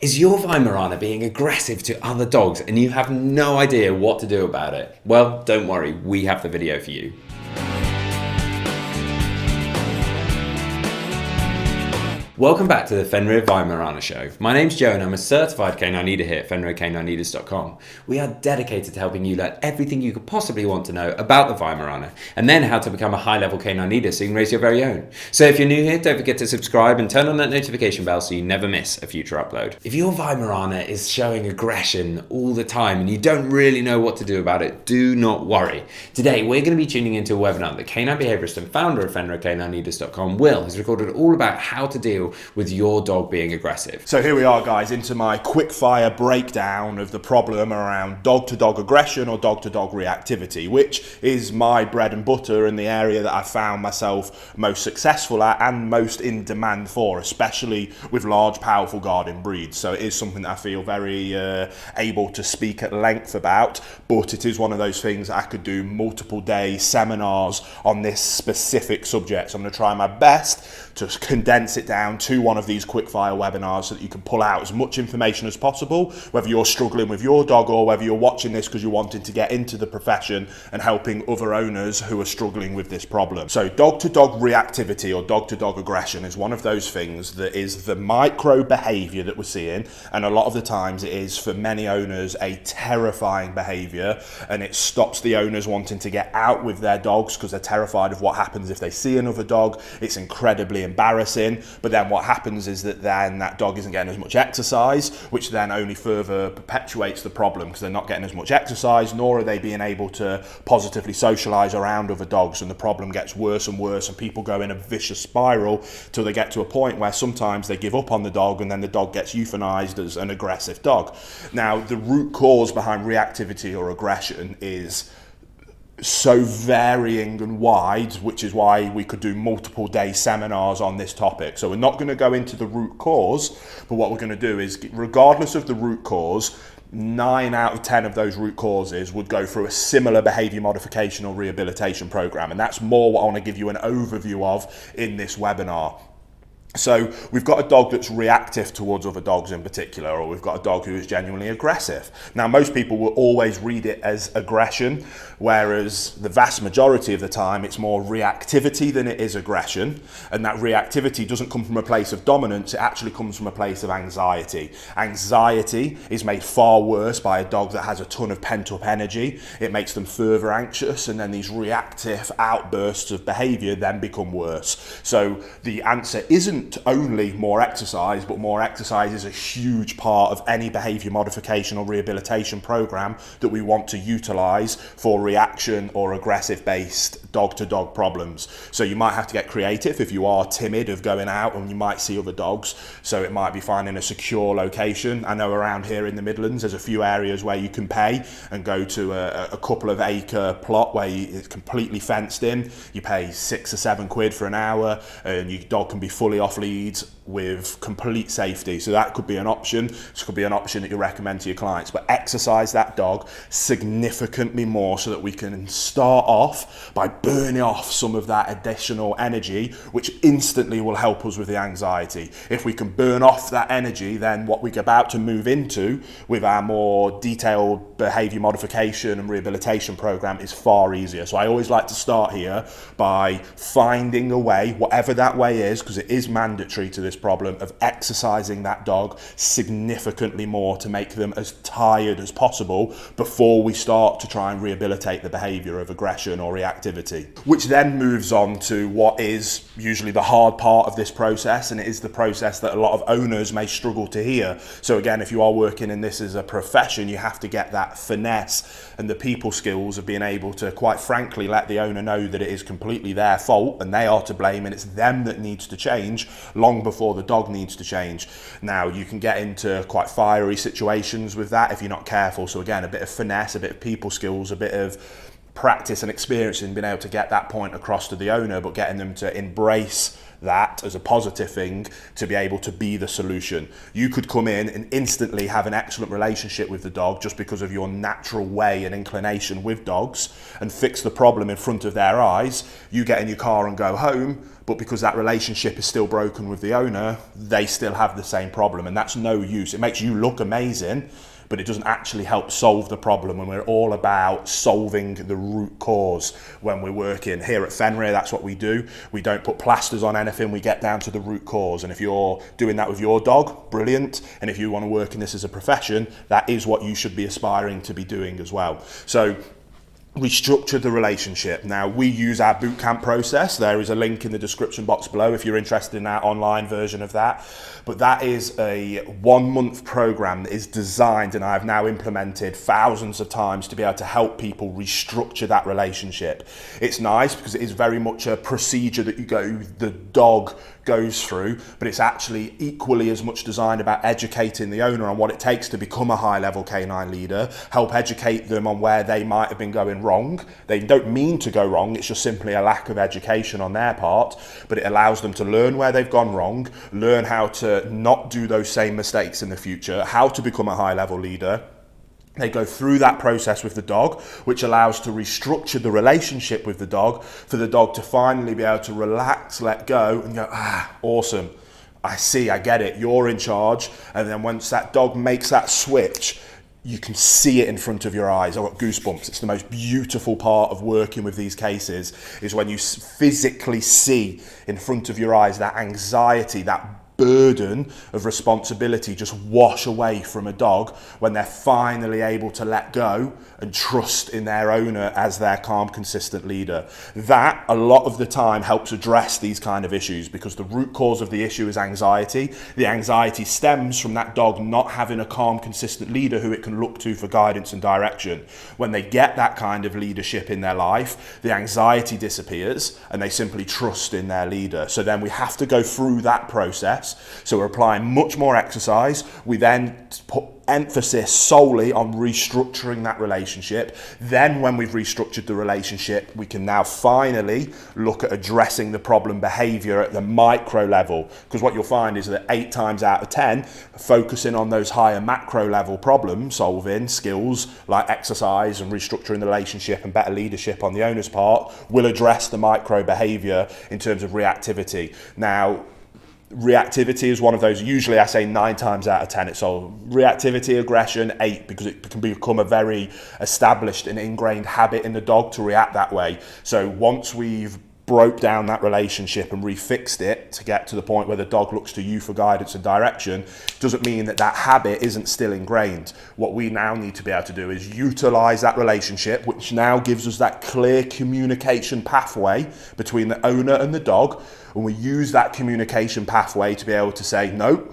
Is your Weimaraner being aggressive to other dogs and you have no idea what to do about it? Well, don't worry, we have the video for you. Welcome back to the Fenrir Weimaraner Show. My name's Joe and I'm a certified canine leader here at FenrirCanineLeaders.com. We are dedicated to helping you learn everything you could possibly want to know about the Weimaraner and then how to become a high-level canine leader so you can raise your very own. So if you're new here, don't forget to subscribe and turn on that notification bell so you never miss a future upload. If your Weimaraner is showing aggression all the time and you don't really know what to do about it, do not worry. Today we're going to be tuning into a webinar that canine behaviourist and founder of FenrirCanineLeaders.com, Will, has recorded all about how to deal with your dog being aggressive. So here we are, guys, into my quick fire breakdown of the problem around dog-to-dog aggression or dog-to-dog reactivity, which is my bread and butter and the area that I found myself most successful at and most in demand for, especially with large, powerful guarding breeds. So it is something that I feel very able to speak at length about, but it is one of those things that I could do multiple day seminars on this specific subject. So I'm going to try my best to condense it down to one of these quickfire webinars so that you can pull out as much information as possible, whether you're struggling with your dog or whether you're watching this because you're wanting to get into the profession and helping other owners who are struggling with this problem. So dog-to-dog reactivity or dog-to-dog aggression is one of those things that is the micro behaviour that we're seeing, and a lot of the times it is for many owners a terrifying behaviour, and it stops the owners wanting to get out with their dogs because they're terrified of what happens if they see another dog. It's incredibly embarrassing, but then what happens is that then that dog isn't getting as much exercise, which then only further perpetuates the problem because they're not getting as much exercise, nor are they being able to positively socialise around other dogs, and the problem gets worse and worse, and people go in a vicious spiral till they get to a point where sometimes they give up on the dog and then the dog gets euthanized as an aggressive dog. Now, the root cause behind reactivity or aggression is so varying and wide, which is why we could do multiple day seminars on this topic. So we're not going to go into the root cause, but what we're going to do is, regardless of the root cause, 9 out of 10 of those root causes would go through a similar behaviour modification or rehabilitation program, and that's more what I want to give you an overview of in this webinar. So we've got a dog that's reactive towards other dogs in particular, or we've got a dog who is genuinely aggressive. Now, most people will always read it as aggression, whereas the vast majority of the time it's more reactivity than it is aggression. And that reactivity doesn't come from a place of dominance, it actually comes from a place of anxiety. Anxiety is made far worse by a dog that has a ton of pent-up energy. It makes them further anxious, and then these reactive outbursts of behaviour then become worse. So the answer isn't only more exercise, but more exercise is a huge part of any behaviour modification or rehabilitation program that we want to utilise for reaction or aggressive based dog-to-dog problems. So you might have to get creative if you are timid of going out and you might see other dogs. So it might be finding a secure location. I know around here in the Midlands there's a few areas where you can pay and go to a couple of acre plot where it's completely fenced in. You pay £6 or £7 for an hour and your dog can be fully off leads with complete safety. So that could be an option. This could be an option that you recommend to your clients, but exercise that dog significantly more so that we can start off by burning off some of that additional energy, which instantly will help us with the anxiety. If we can burn off that energy, then what we're about to move into with our more detailed behaviour modification and rehabilitation program is far easier. So I always like to start here by finding a way, whatever that way is, because it is mandatory to this problem, of exercising that dog significantly more to make them as tired as possible before we start to try and rehabilitate the behaviour of aggression or reactivity. Which then moves on to what is usually the hard part of this process, and it is the process that a lot of owners may struggle to hear. So again, if you are working in this as a profession, you have to get that finesse and the people skills of being able to, quite frankly, let the owner know that it is completely their fault and they are to blame and it's them that needs to change long before the dog needs to change. Now, you can get into quite fiery situations with that if you're not careful. So again, a bit of finesse, a bit of people skills, a bit of practice and experience in being able to get that point across to the owner, but getting them to embrace that as a positive thing to be able to be the solution. You could come in and instantly have an excellent relationship with the dog just because of your natural way and inclination with dogs and fix the problem in front of their eyes. You get in your car and go home, but because that relationship is still broken with the owner, they still have the same problem, and that's no use. It makes you look amazing, but it doesn't actually help solve the problem, and we're all about solving the root cause when we're working. Here at Fenrir, that's what we do. We don't put plasters on anything, we get down to the root cause, and if you're doing that with your dog, brilliant, and if you want to work in this as a profession, that is what you should be aspiring to be doing as well. So restructure the relationship. Now, we use our bootcamp process. There is a link in the description box below if you're interested in our online version of that. But that is a 1-month program that is designed, and I've now implemented thousands of times, to be able to help people restructure that relationship. It's nice because it is very much a procedure that the dog goes through, but it's actually equally as much designed about educating the owner on what it takes to become a high-level canine leader, help educate them on where they might have been going wrong. They don't mean to go wrong, it's just simply a lack of education on their part, but it allows them to learn where they've gone wrong, learn how to not do those same mistakes in the future, how to become a high-level leader. They go through that process with the dog, which allows to restructure the relationship with the dog, for the dog to finally be able to relax, let go, and go, awesome, I see, I get it, you're in charge. And then once that dog makes that switch, you can see it in front of your eyes. I've got goosebumps. It's the most beautiful part of working with these cases, is when you physically see in front of your eyes that anxiety, that burden of responsibility just wash away from a dog when they're finally able to let go and trust in their owner as their calm, consistent leader. That, a lot of the time, helps address these kind of issues, because the root cause of the issue is anxiety. The anxiety stems from that dog not having a calm, consistent leader who it can look to for guidance and direction. When they get that kind of leadership in their life, the anxiety disappears and they simply trust in their leader. So then we have to go through that process. So we're applying much more exercise. We then put emphasis solely on restructuring that relationship. Then when we've restructured the relationship, we can now finally look at addressing the problem behavior at the micro level, because what you'll find is that 8 times out of 10, focusing on those higher macro level problem solving skills like exercise and restructuring the relationship and better leadership on the owner's part will address the micro behavior in terms of reactivity. Now, reactivity is one of those, usually I say 9 times out of 10 it's all reactivity, aggression 8, because it can become a very established and ingrained habit in the dog to react that way. So once we've broke down that relationship and refixed it to get to the point where the dog looks to you for guidance and direction, doesn't mean that that habit isn't still ingrained. What we now need to be able to do is utilize that relationship, which now gives us that clear communication pathway between the owner and the dog, and we use that communication pathway to be able to say, no,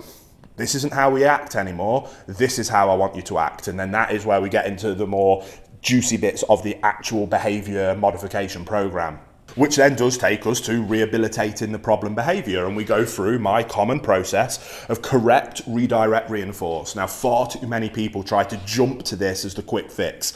this isn't how we act anymore, this is how I want you to act. And then that is where we get into the more juicy bits of the actual behavior modification program, which then does take us to rehabilitating the problem behavior. And we go through my common process of correct, redirect, reinforce. Now, far too many people try to jump to this as the quick fix.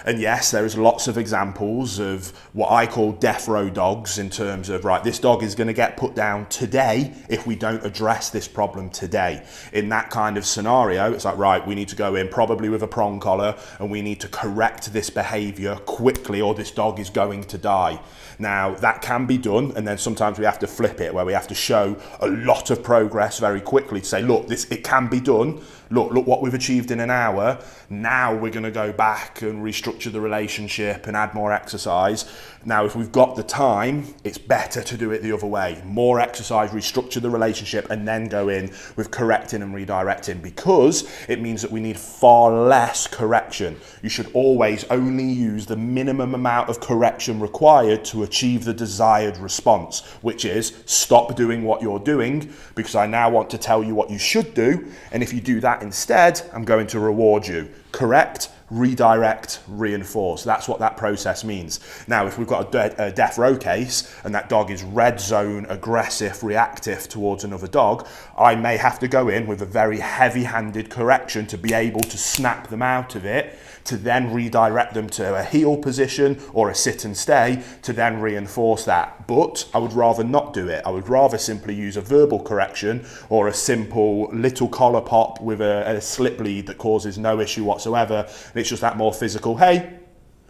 And yes, there is lots of examples of what I call death row dogs, in terms of, right, this dog is going to get put down today if we don't address this problem today. In that kind of scenario, it's like, right, we need to go in probably with a prong collar and we need to correct this behavior quickly or this dog is going to die. Now, that can be done, and then sometimes we have to flip it, where we have to show a lot of progress very quickly to say, look, it can be done. Look what we've achieved in an hour. Now we're going to go back and restructure the relationship and add more exercise. Now, if we've got the time, it's better to do it the other way. More exercise, restructure the relationship, and then go in with correcting and redirecting, because it means that we need far less correction. You should always only use the minimum amount of correction required to achieve the desired response, which is stop doing what you're doing because I now want to tell you what you should do. And if you do that instead, I'm going to reward you. Correct, redirect, reinforce. That's what that process means. Now, if we've got a death row case and that dog is red zone, aggressive, reactive towards another dog, I may have to go in with a very heavy-handed correction to be able to snap them out of it, to then redirect them to a heel position or a sit and stay to then reinforce that. But I would rather not do it. I would rather simply use a verbal correction or a simple little collar pop with a slip lead that causes no issue whatsoever. And it's just that more physical, hey,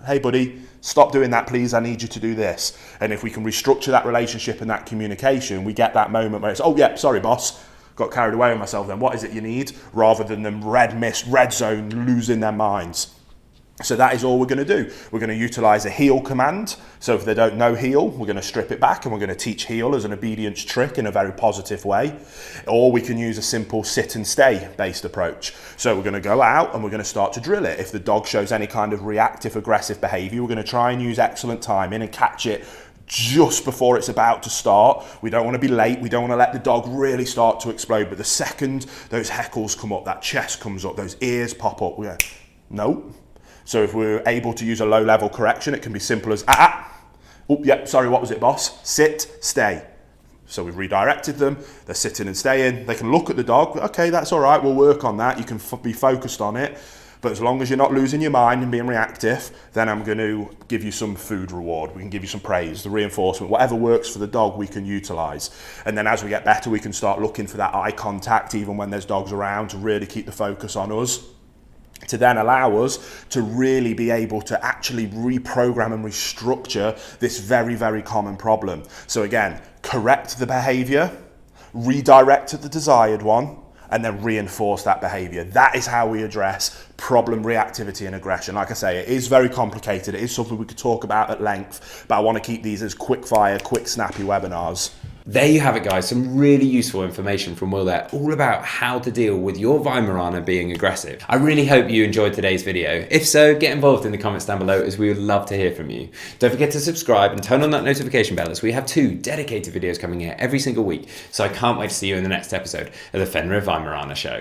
hey buddy, stop doing that please, I need you to do this. And if we can restructure that relationship and that communication, we get that moment where it's, oh yeah, sorry boss, got carried away with myself then, what is it you need? Rather than them red zone, losing their minds. So that is all we're going to do. We're going to utilize a heel command. So if they don't know heel, we're going to strip it back and we're going to teach heel as an obedience trick in a very positive way. Or we can use a simple sit and stay based approach. So we're going to go out and we're going to start to drill it. If the dog shows any kind of reactive aggressive behavior, we're going to try and use excellent timing and catch it just before it's about to start. We don't want to be late. We don't want to let the dog really start to explode. But the second those heckles come up, that chest comes up, those ears pop up, we're going, no. So if we're able to use a low level correction, it can be simple as, oh, yeah, sorry, what was it, boss? Sit, stay. So we've redirected them, they're sitting and staying. They can look at the dog, okay, that's all right, we'll work on that. You can be focused on it. But as long as you're not losing your mind and being reactive, then I'm going to give you some food reward. We can give you some praise, the reinforcement, whatever works for the dog we can utilize. And then as we get better, we can start looking for that eye contact, even when there's dogs around, to really keep the focus on us, to then allow us to really be able to actually reprogram and restructure this very, very common problem. So again, correct the behavior, redirect to the desired one, and then reinforce that behavior. That is how we address problem reactivity and aggression. Like I say, it is very complicated. It is something we could talk about at length, but I want to keep these as quick fire, quick snappy webinars. There you have it, guys. Some really useful information from Will there, all about how to deal with your Weimaraner being aggressive. I really hope you enjoyed today's video. If so, get involved in the comments down below, as we would love to hear from you. Don't forget to subscribe and turn on that notification bell, as we have 2 dedicated videos coming here every single week. So I can't wait to see you in the next episode of the Fenrir Weimaraner Show.